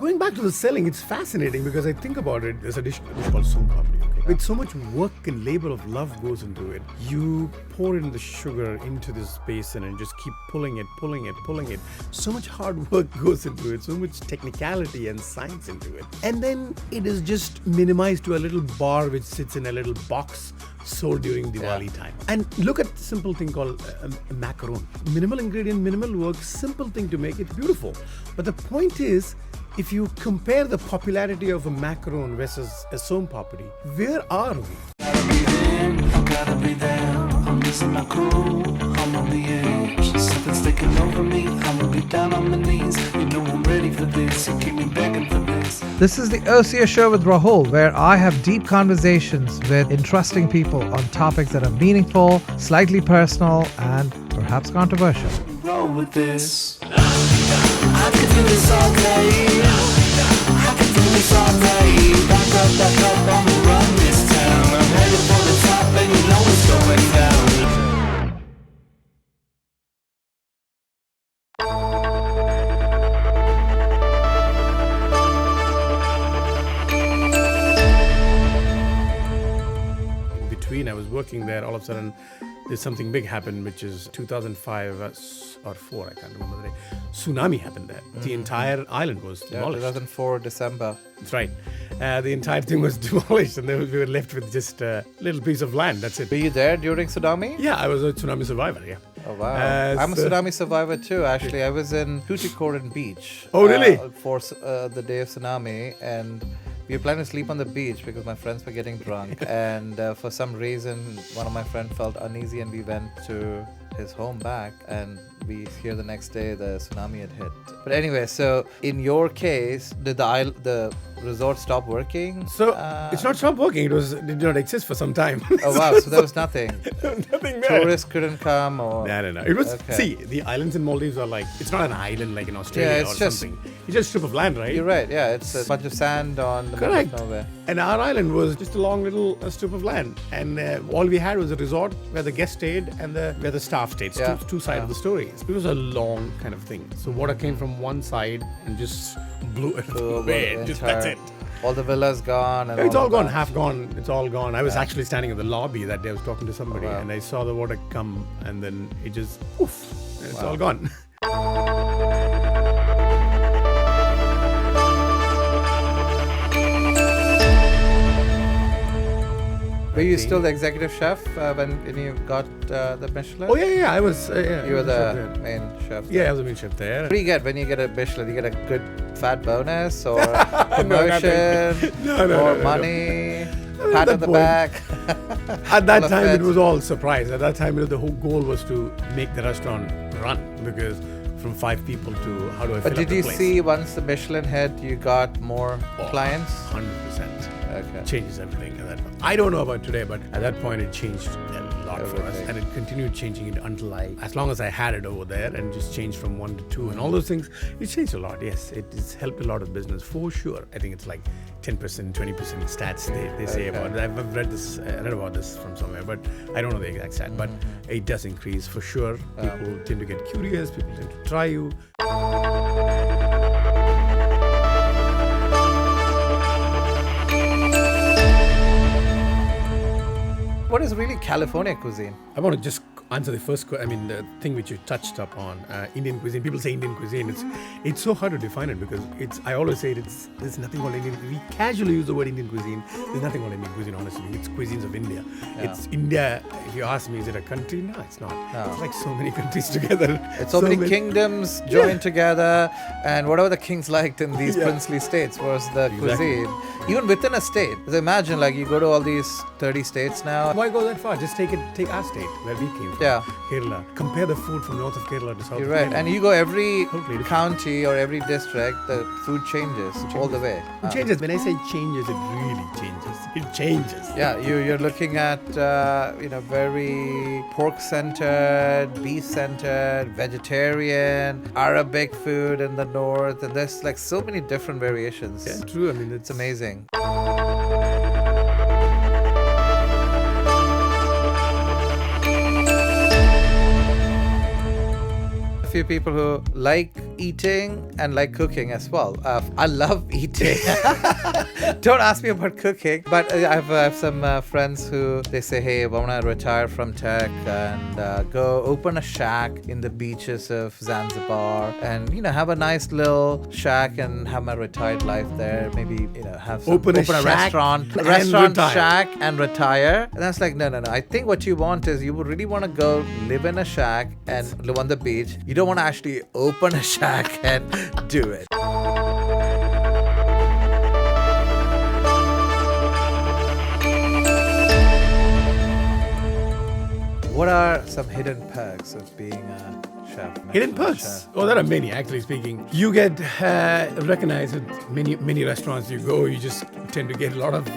Going back to the selling, it's fascinating because I think about it. There's a dish called Som Papdi. Okay? With so much work and labor of love goes into it. You pour in the sugar into this basin and just keep pulling it. So much hard work goes into it. So much technicality and science into it. And then it is just minimized to a little bar which sits in a little box sold during Diwali time. And look at a simple thing called a macaron. Minimal ingredient, minimal work, simple thing to make it beautiful. But the point is, if you compare the popularity of a macaron versus a Som Papdi, where are we? Gotta be there. I'm losing my cool. I'm on the edge. Something's taking over me. I'm gonna be down on my knees. You know I'm ready for this. You keep me begging for this. This is the Ocio show with Rahul, where I have deep conversations with interesting people on topics that are meaningful, slightly personal, and perhaps controversial. Roll with this. I can do this all day. I can do this all day. Back up, I'ma run this town. I'm headed for the top and you know it's going down. In between, I was working there, all of a sudden, there's something big happened, which is 2005 or 4, I can't remember the day. Tsunami happened there. The entire island was demolished. 2004 December. That's right. The entire thing was demolished, and then we were left with just a little piece of land. That's it. Were you there during tsunami? Yeah, I was a tsunami survivor, yeah. Oh, wow. I'm a tsunami survivor too, actually. I was in Tuticorin Beach. Oh, really? For the day of tsunami, and we were planning to sleep on the beach because my friends were getting drunk. And for some reason, one of my friends felt uneasy, and we went to his home back, and we hear the next day the tsunami had hit. But anyway, so in your case, did the resort stop working? So it's not stopped working. It did not exist for some time. Oh wow! So there was nothing. Nothing there. Tourists couldn't come, or No. It was okay. See, the islands in Maldives are like, it's not an island like in Australia it's or just, something. It's just a strip of land, right? You're right. Yeah, it's a bunch of sand on the middle Correct. of nowhere. And our island was just a long little strip of land, and all we had was a resort where the guests stayed and where the staff stayed. Yeah. Two sides of the story. It was a long kind of thing. So water came from one side and just blew it away. That's it. All the villas gone. And It's all of gone, that. half gone. It's all gone. I was actually standing in the lobby that day. I was talking to somebody, Oh, wow. and I saw the water come, and then it just poof, and it's all gone. Were you still the executive chef when you got the Michelin? Oh yeah. I was. Yeah, You were chef the there. main chef. Yeah, I was a main chef there. What do you get when you get a Michelin? You get a good fat bonus or nothing. promotion No, or no. money, At pat that on the point- back. At that All of time, it. it was all surprise. At that time, the whole goal was to make the restaurant run, because from 5 people to how do I fill But up did the you place? see once the Michelin hit, you got more clients? 100%. Okay. Changes everything at that point. I don't know about today, but at that point it changed a lot for us, Everything. and it continued changing it until as long as I had it over there, and just changed from 1 to 2 and all those things. It changed a lot. Yes, it's helped a lot of business for sure. I think it's like 10%, 20% stats they say about it. I've read about this from somewhere, but I don't know the exact stat. But it does increase for sure. People tend to get curious. People tend to try you. What is really California cuisine? I want to just answer the first question. I mean, the thing which you touched upon, Indian cuisine. People say Indian cuisine. It's so hard to define it, because I always say there's nothing called Indian. We casually use the word Indian cuisine. There's nothing called Indian cuisine, honestly. It's cuisines of India. Yeah. It's India. If you ask me, is it a country? No, it's not. No. It's like so many countries together. It's so many kingdoms joined together, and whatever the kings liked in these Yeah. princely states was the Exactly. cuisine. Even within a state. Because imagine, like, you go to all these 30 states now. Why go that far? Just take our state where we came from. Yeah. Kerala. Compare the food from north of Kerala to south You're of right. Kerala. And you go every Totally different. county or every district, the food changes all the way. It changes. When I say changes, it really changes. It changes. Yeah, you're looking at very pork-centered, beef-centered, vegetarian, Arabic food in the north, and there's like so many different variations. Yeah, true. I mean, It's amazing. A few people who like eating and like cooking as well. I love eating. Don't ask me about cooking, but I have some friends who they say, hey, I want to retire from tech and go open a shack in the beaches of Zanzibar and, have a nice little shack and have my retired life there. Maybe, open a restaurant, shack and retire. And I was like, no. I think what you want is you would really want to go live in a shack and live on the beach. You don't want to actually open a shack and do it. What are some hidden perks of being a chef? Hidden perks? Oh, there are many, actually speaking. You get recognized at many restaurants you go. You just tend to get a lot of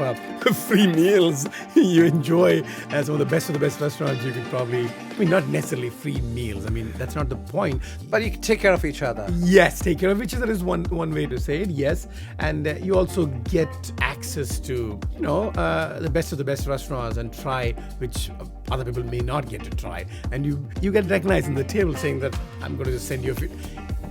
free meals. You enjoy some of the best restaurants. You could probably, not necessarily free meals. That's not the point. But you can take care of each other. Yes, take care of each other is one way to say it, yes. And you also get access to, the best of the best restaurants and try, which other people may not get to try. And you get recognized in the table saying that I'm going to just send you a few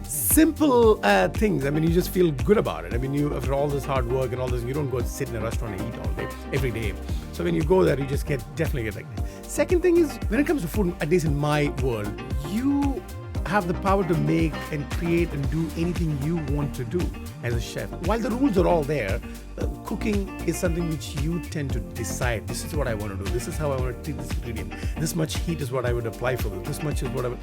simple things. You just feel good about it. You, after all this hard work and all this, you don't go sit in a restaurant and eat all day, every day. So when you go there, you just definitely get recognized. Second thing is, when it comes to food, at least in my world, you have the power to make and create and do anything you want to do as a chef. While the rules are all there, cooking is something which you tend to decide. This is what I want to do. This is how I want to treat this ingredient. This much heat is what I would apply for this. This much is what I would...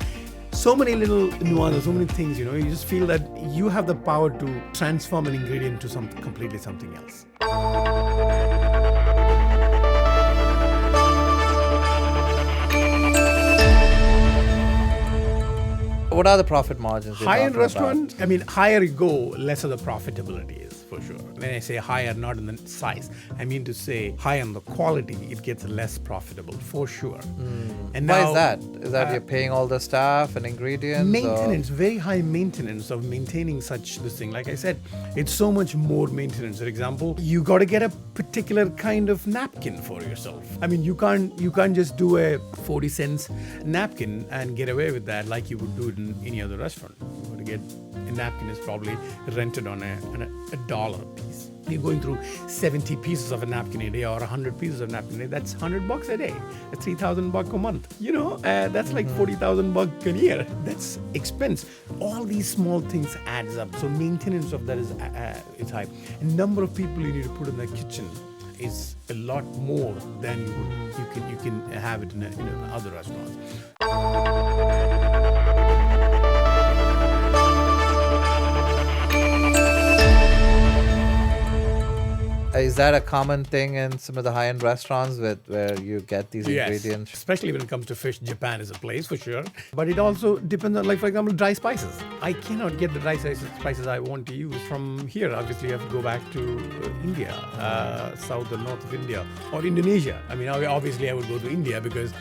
So many little nuances, so many things, you just feel that you have the power to transform an ingredient to completely something else. What are the profit margins? High-end restaurant, higher you go, lesser the profitability is, for sure. When I say higher, not in the size, I mean to say high on the quality, it gets less profitable, for sure. And why now, is that? Is that you're paying all the staff and ingredients? Maintenance, very high maintenance of maintaining this thing. Like I said, it's so much more maintenance. For example, you got to get a particular kind of napkin for yourself. You can't just do a 40 cents napkin and get away with that like you would do it in any other restaurant. You got to get a napkin is probably rented on a dollar piece. You're going through 70 pieces of a napkin a day or 100 pieces of napkin a day. That's $100 a day. That's $3,000 a month. That's like $40,000 a year. That's expense. All these small things adds up. So maintenance of that is high. And number of people you need to put in the kitchen is a lot more than you can have it in other restaurants. Is that a common thing in some of the high-end restaurants where you get these ingredients? Especially when it comes to fish, Japan is a place for sure. But it also depends on, like, for example, dry spices. I cannot get the dry spices I want to use from here. Obviously, I have to go back to India, south or north of India, or Indonesia. Obviously, I would go to India because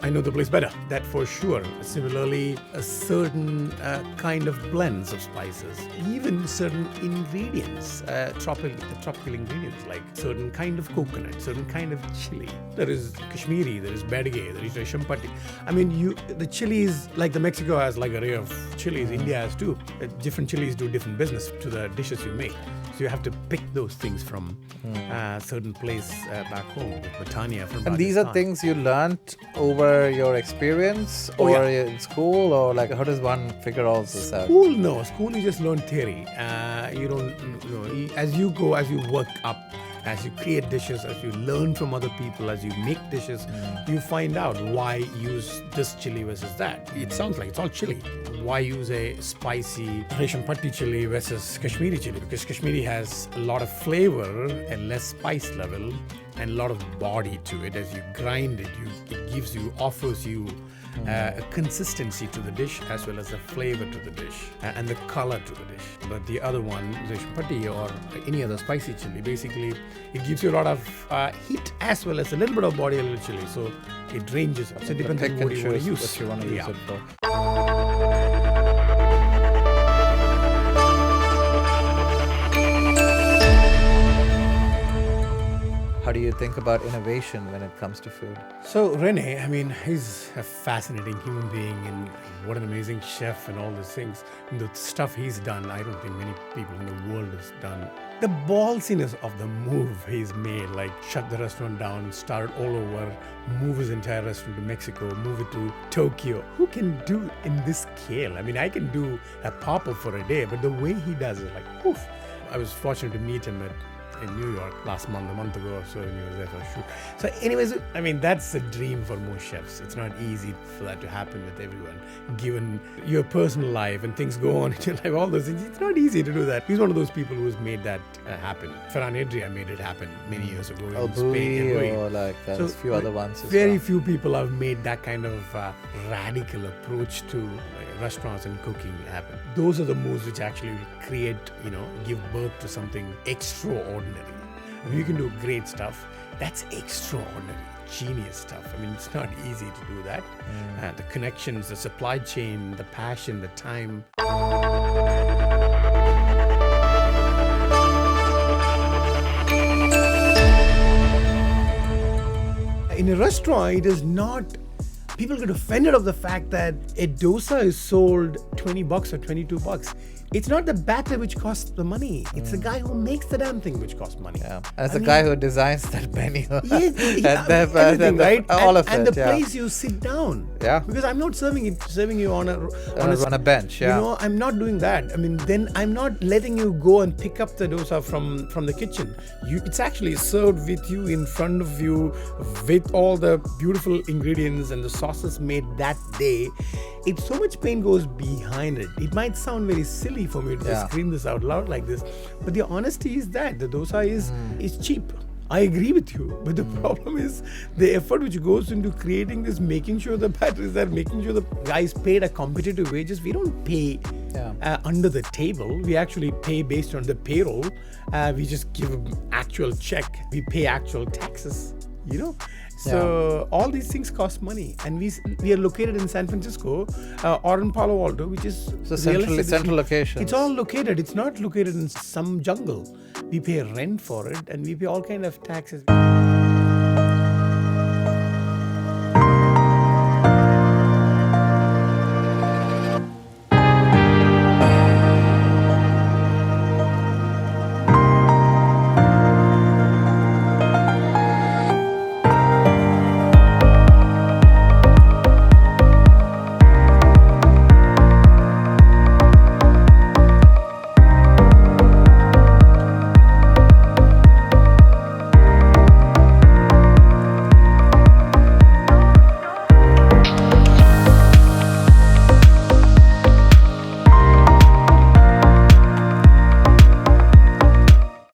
I know the place better. That for sure. Similarly, a certain kind of blends of spices, even certain ingredients, tropical ingredients, like certain kind of coconut, certain kind of chili. There is Kashmiri, there is Badige, there is Reshampati. The chilies, like the Mexico has like an array of chilies, India has too. Different chilies do different business to the dishes you make. So you have to pick those things from certain place back home, like Britannia from Pakistan. And these are things you learned over your experience or in school, or like how does one figure all this out? School you just learn theory. You don't as you go, as you work up, as you create dishes, as you learn from other people, as you make dishes, you find out why use this chili versus that. It sounds like it's all chili. Why use a spicy Reshampati chili versus Kashmiri chili? Because Kashmiri has a lot of flavor and less spice level and a lot of body to it. As you grind it, it offers you a consistency to the dish as well as a flavor to the dish and the color to the dish. But the other one, Reshampati or any other spicy chili, basically it gives you a lot of heat as well as a little bit of body, a little chili. So it ranges up. So it depends on what you want to use. What you want to use it for. How do you think about innovation when it comes to food. So René, I mean, he's a fascinating human being and what an amazing chef and all these things. And the stuff he's done, I don't think many people in the world has done. The ballsiness of the move he's made, like shut the restaurant down, start all over, move his entire restaurant to Mexico, move it to Tokyo. Who can do in this scale? I mean, I can do a pop-up for a day, but the way he does it, like, poof. I was fortunate to meet him in New York last month, a month ago or so, and he was there for a shoot. So anyways, I mean, that's a dream for most chefs. It's not easy for that to happen with everyone, given your personal life and things go on in your life, all those things. It's not easy to do that. He's one of those people who's made that happen. Ferran Adrià made it happen many years ago in Spain. Or like a few other ones as Very well. few people have made that kind of radical approach to restaurants and cooking happen. Those are the moves which actually create, give birth to something extraordinary. If you can do great stuff, that's extraordinary, genius stuff. I mean, it's not easy to do that. The connections, the supply chain, the passion, the time. In a restaurant, it is not. People get offended of the fact that a dosa is sold $20 or $22. It's not the batter which costs the money. It's the guy who makes the damn thing which costs money. Yeah, and it's the guy who designs that menu. Everything, right? All of it. And the place you sit down. Yeah. Because I'm not serving you on a bench. Yeah. I'm not doing that. I mean, then I'm not letting you go and pick up the dosa from the kitchen. It's actually served with you, in front of you, with all the beautiful ingredients and the sauces made that day. It's so much pain goes behind it. It might sound very silly for me to just scream this out loud like this, but the honesty is that the dosa is cheap. I agree with you, but the problem is the effort which goes into creating this, making sure the batter is there, making sure the guys paid a competitive wages. We don't pay under the table. We actually pay based on the payroll. We just give an actual check. We pay actual taxes, So all these things cost money, and we are located in San Francisco or in Palo Alto, which is central location. It's all located. It's not located in some jungle. We pay rent for it, and we pay all kind of taxes.